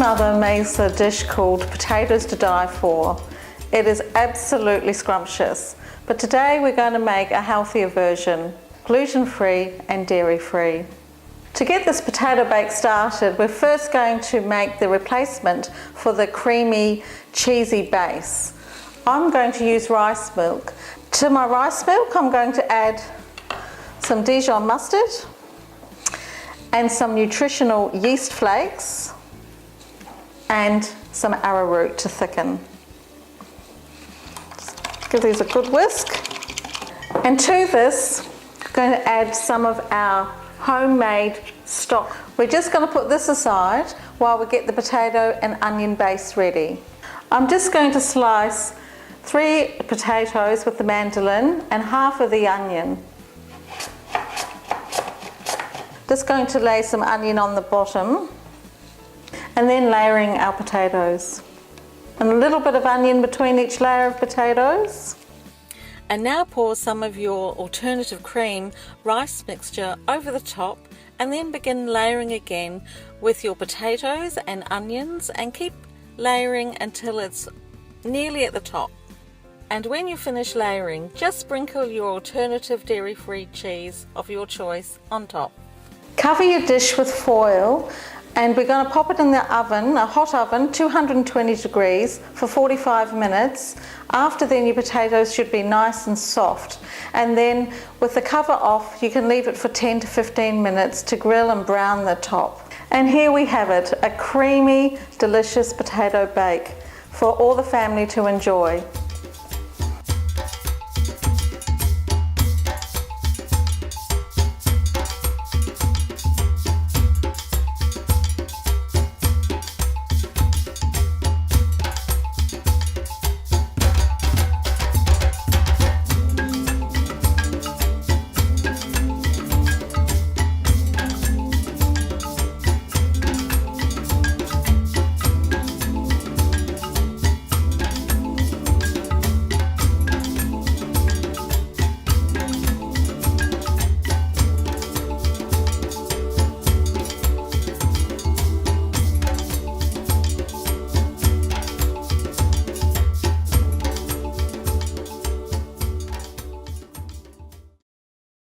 mother makes a dish called potatoes to die for. It is absolutely scrumptious, but today we're going to make a healthier version, gluten-free and dairy-free. To get this potato bake started, we're first going to make the replacement for the creamy, cheesy base. I'm going to use rice milk. To my rice milk, I'm going to add some Dijon mustard and some nutritional yeast flakes and some arrowroot to thicken. Just give these a good whisk. And to this, I'm going to add some of our homemade stock. We're just going to put this aside while we get the potato and onion base ready. I'm just going to slice 3 potatoes with the mandolin and half of the onion. Just going to lay some onion on the bottom and then layering our potatoes. And a little bit of onion between each layer of potatoes. And now pour some of your alternative cream rice mixture over the top and then begin layering again with your potatoes and onions and keep layering until it's nearly at the top. And when you finish layering, just sprinkle your alternative dairy-free cheese of your choice on top. Cover your dish with foil and we're going to pop it in the oven, a hot oven, 220 degrees for 45 minutes. After then your potatoes should be nice and soft. And then with the cover off, you can leave it for 10 to 15 minutes to grill and brown the top. And here we have it, a creamy, delicious potato bake for all the family to enjoy.